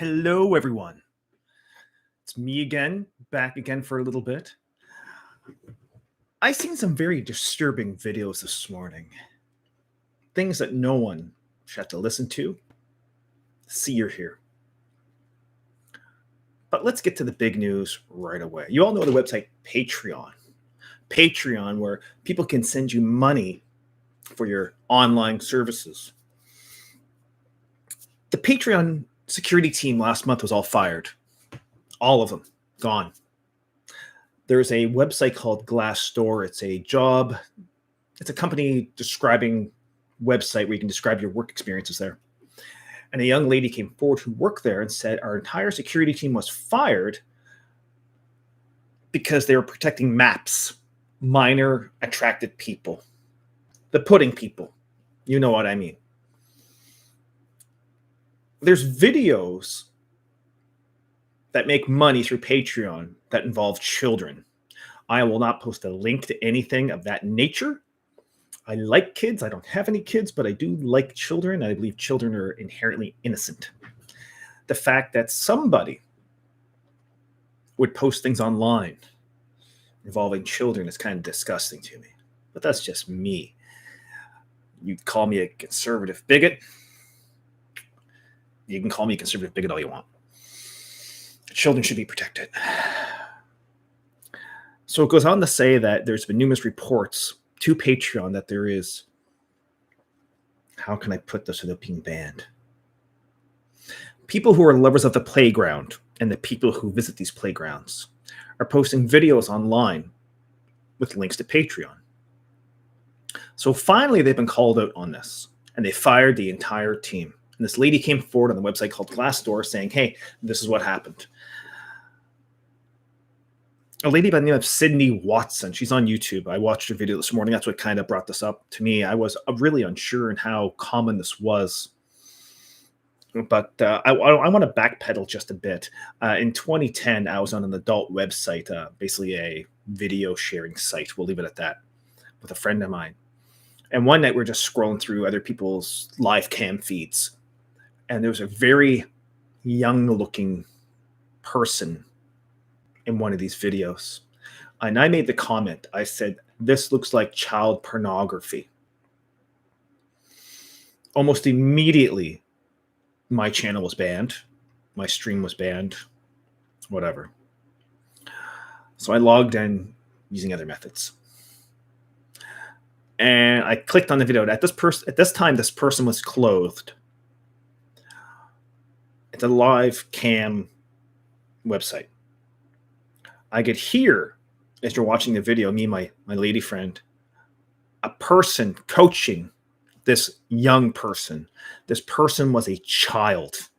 Hello, everyone. It's me again, back again for a little bit. I seen some very disturbing videos this morning. Things that no one should have to listen to, see or hear. But let's get to the big news right away. You all know the website Patreon. Patreon, where people can send you money for your online services. The Patreon security team last month was all fired. All of them gone. There's a website called Glassdoor. It's a company describing website where you can describe your work experiences there. And a young lady came forward who worked there and said our entire security team was fired because they were protecting MAPs, minor attracted people, the pudding people. You know what I mean. There's videos that make money through Patreon that involve children. I will not post a link to anything of that nature. I like kids. I don't have any kids, but I do like children. I believe children are inherently innocent. The fact that somebody would post things online involving children is kind of disgusting to me. But that's just me. You call me a conservative bigot. You can call me a conservative bigot all you want. Children should be protected. So it goes on to say that there's been numerous reports to Patreon that there is, how can I put this without being banned? People who are lovers of the playground and the people who visit these playgrounds are posting videos online with links to Patreon. So finally, they've been called out on this, and they fired the entire team. And this lady came forward on the website called Glassdoor saying, hey, this is what happened. A lady by the name of Sydney Watson. She's on YouTube. I watched her video this morning. That's what kind of brought this up to me. I was really unsure in how common this was. But I want to backpedal just a bit. In 2010, I was on an adult website, basically a video sharing site. We'll leave it at that, with a friend of mine. And one night we're just scrolling through other people's live cam feeds. And there was a very young-looking person in one of these videos. And I made the comment, I said, this looks like child pornography. Almost immediately, my channel was banned. My stream was banned. Whatever. So I logged in using other methods. And I clicked on the video. At this time, this person was clothed. It's a live cam website. I could hear, as you're watching the video, me and my lady friend, a person coaching this young person. This person was a child.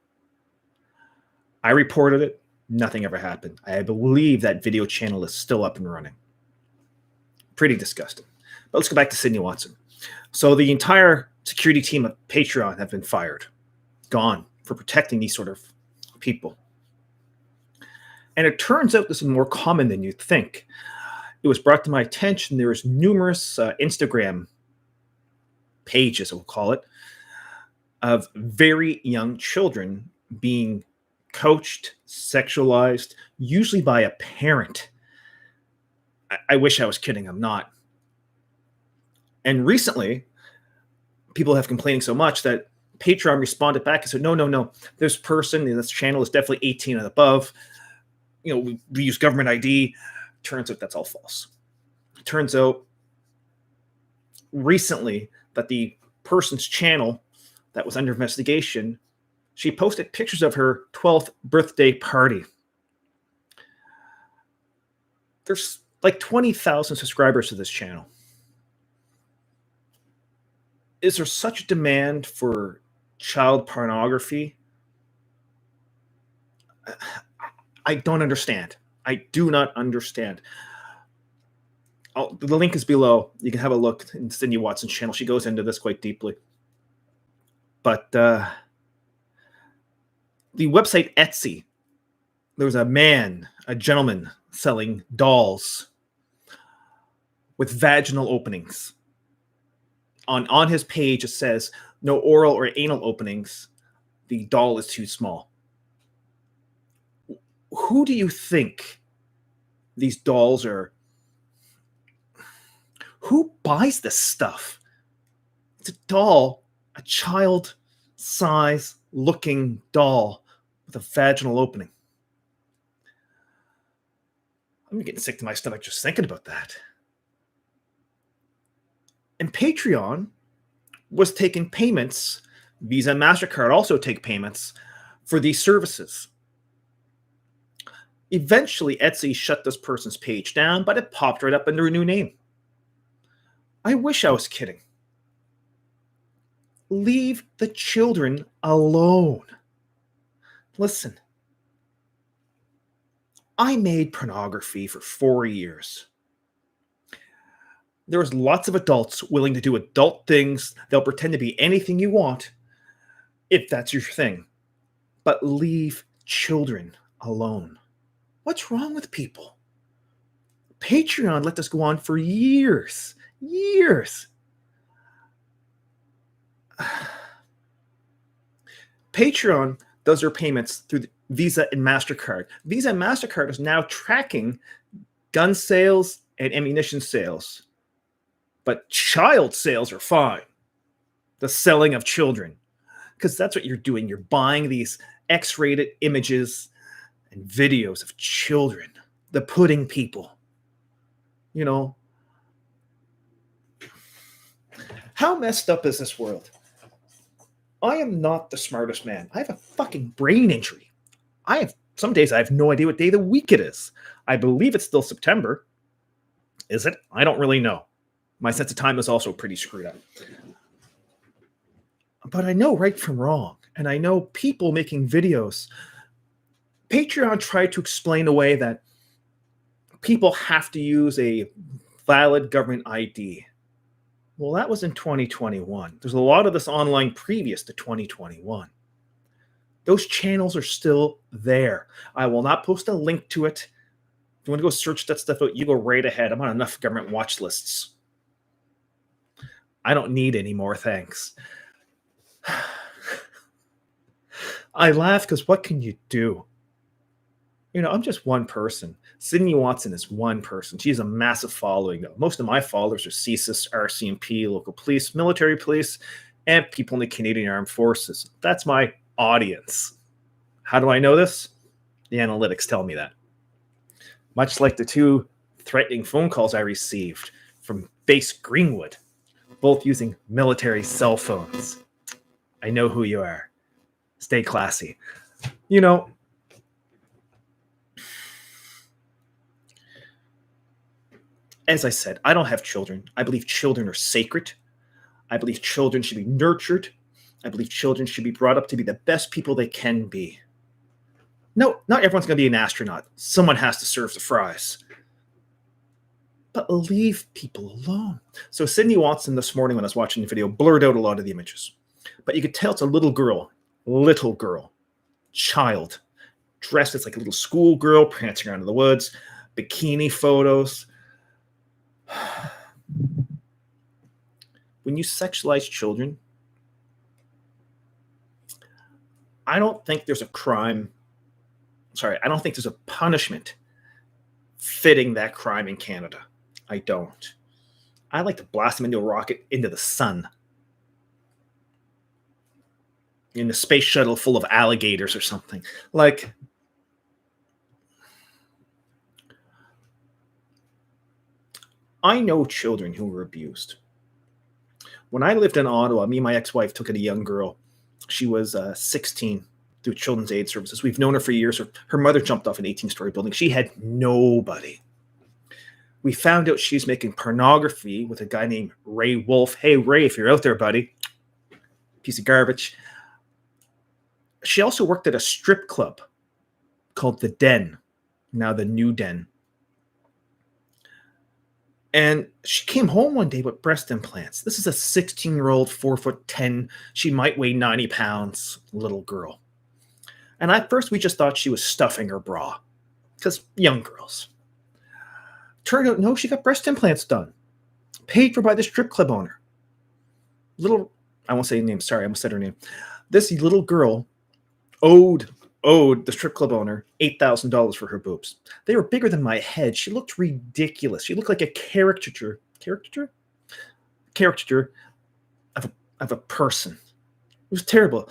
I reported it. Nothing ever happened. I believe that video channel is still up and running. Pretty disgusting. But let's go back to Sydney Watson. So the entire security team of Patreon have been fired. Gone for protecting these sort of people. And it turns out this is more common than you'd think. It was brought to my attention there's numerous Instagram pages, we'll call it, of very young children being coached, sexualized, usually by a parent. I wish I was kidding. I'm not. And recently, people have complaining so much that Patreon responded back and said, no, this person in this channel is definitely 18 and above. You know, we use government ID. Turns out that's all false. It turns out recently that the person's channel that was under investigation, she posted pictures of her 12th birthday party. There's like 20,000 subscribers to this channel. Is there such demand for child pornography? I don't understand. I do not understand. The link is below. You can have a look in Sydney Watson's channel. She goes into this quite deeply. But the website Etsy, there was a gentleman selling dolls with vaginal openings. On his page, it says, no oral or anal openings. The doll is too small. who do you think these dolls are? Who buys this stuff? It's a doll, a child size looking doll with a vaginal opening. I'm getting sick to my stomach just thinking about that. And Patreon was taking payments. Visa and MasterCard also take payments for these services. Eventually, Etsy shut this person's page down, but it popped right up under a new name. I wish I was kidding. Leave the children alone. Listen, I made pornography for 4 years. There's lots of adults willing to do adult things. They'll pretend to be anything you want if that's your thing. But leave children alone. What's wrong with people? Patreon let this go on for years. Years. Patreon does their payments through the Visa and MasterCard. Visa and MasterCard is now tracking gun sales and ammunition sales. But child sales are fine. The selling of children. Because that's what you're doing. You're buying these X-rated images and videos of children. The pudding people. You know. How messed up is this world? I am not the smartest man. I have a fucking brain injury. Some days I have no idea what day of the week it is. I believe it's still September. Is it? I don't really know. My sense of time is also pretty screwed up. But I know right from wrong. And I know people making videos. Patreon tried to explain away that people have to use a valid government ID. Well, that was in 2021. There's a lot of this online previous to 2021. Those channels are still there. I will not post a link to it. If you want to go search that stuff out, you go right ahead. I'm on enough government watch lists. I don't need any more, thanks. I laugh because what can you do? You know, I'm just one person. Sydney Watson is one person. She has a massive following, though. Most of my followers are CSIS, RCMP, local police, military police, and people in the Canadian Armed Forces. That's my audience. How do I know this? The analytics tell me that. Much like the 2 threatening phone calls I received from Base Greenwood, both using military cell phones. I know who you are. Stay classy. You know, as I said, I don't have children. I believe children are sacred. I believe children should be nurtured. I believe children should be brought up to be the best people they can be. No, not everyone's going to be an astronaut. Someone has to serve the fries. But leave people alone. So Sydney Watson this morning when I was watching the video blurred out a lot of the images. But you could tell it's a little girl, child, dressed as like a little schoolgirl, prancing around in the woods, bikini photos. When you sexualize children, I don't think there's a crime. I don't think there's a punishment fitting that crime in Canada. I don't. I like to blast them into a rocket into the sun. In a space shuttle full of alligators or something. Like, I know children who were abused. When I lived in Ottawa, me and my ex-wife took in a young girl. She was 16 through Children's Aid Services. We've known her for years. Her mother jumped off an 18-story building. She had nobody. We found out she's making pornography with a guy named Ray Wolf. Hey, Ray, if you're out there, buddy. Piece of garbage. She also worked at a strip club called The Den, now the New Den. And she came home one day with breast implants. This is a 16-year-old, 4'10". She might weigh 90 pounds, little girl. And at first, we just thought she was stuffing her bra. Because young girls. Turned out, no, she got breast implants done. Paid for by the strip club owner. I won't say her name, sorry, I almost said her name. This little girl owed owed the strip club owner $8,000 for her boobs. They were bigger than my head. She looked ridiculous. She looked like a caricature of a person. It was terrible.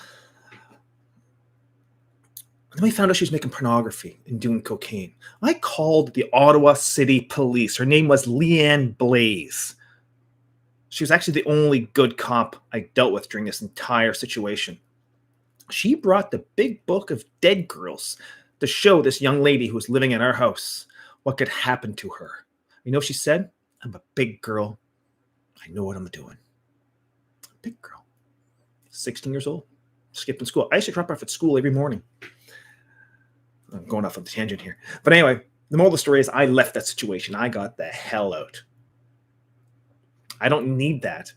Then we found out she was making pornography and doing cocaine. I called the Ottawa City Police. Her name was Leanne Blaze. She was actually the only good cop I dealt with during this entire situation. She brought the big book of dead girls to show this young lady who was living in our house what could happen to her. You know what she said? I'm a big girl. I know what I'm doing. Big girl. 16 years old. Skipping school. I used to drop her off at school every morning. I'm going off on a tangent here. But anyway, the moral of the story is I left that situation. I got the hell out. I don't need that.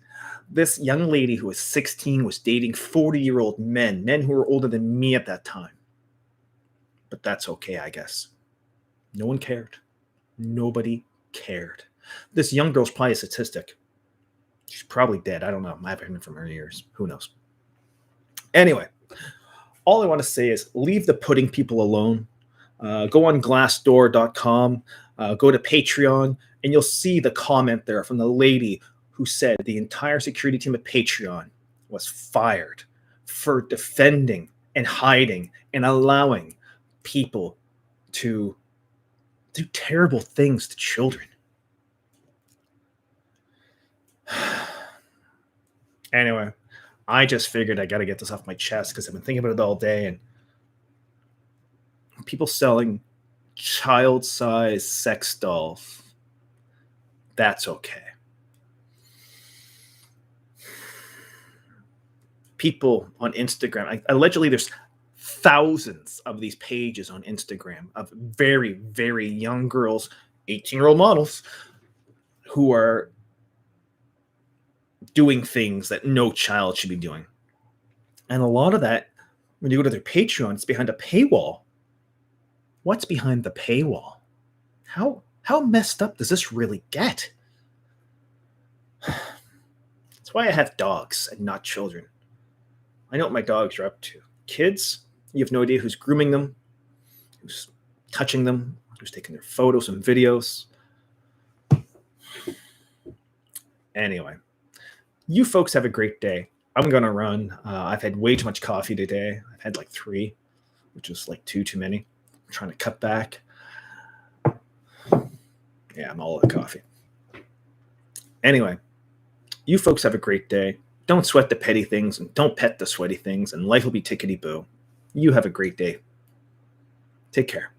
This young lady who was 16 was dating 40-year-old men who were older than me at that time. But that's okay, I guess. No one cared. Nobody cared. This young girl's probably a statistic. She's probably dead. I don't know. I haven't heard from her in years. Who knows? Anyway, all I want to say is leave the pudding people alone. Go on glassdoor.com, go to Patreon, and you'll see the comment there from the lady who said the entire security team at Patreon was fired for defending and hiding and allowing people to do terrible things to children. Anyway, I just figured I got to get this off my chest because I've been thinking about it all day, and people selling child-sized sex dolls, that's okay. People on Instagram, allegedly there's thousands of these pages on Instagram of very, very young girls, 18-year-old models, who are doing things that no child should be doing. And a lot of that, when you go to their Patreon, it's behind a paywall. What's behind the paywall? How messed up does this really get? That's why I have dogs and not children. I know what my dogs are up to. Kids, you have no idea who's grooming them, who's touching them, who's taking their photos and videos. Anyway, you folks have a great day. I'm going to run. I've had way too much coffee today. I've had like 3, which is like 2 too many. I'm trying to cut back. Yeah, I'm all out of coffee. Anyway, you folks have a great day. Don't sweat the petty things and don't pet the sweaty things, and life will be tickety-boo. You have a great day. Take care.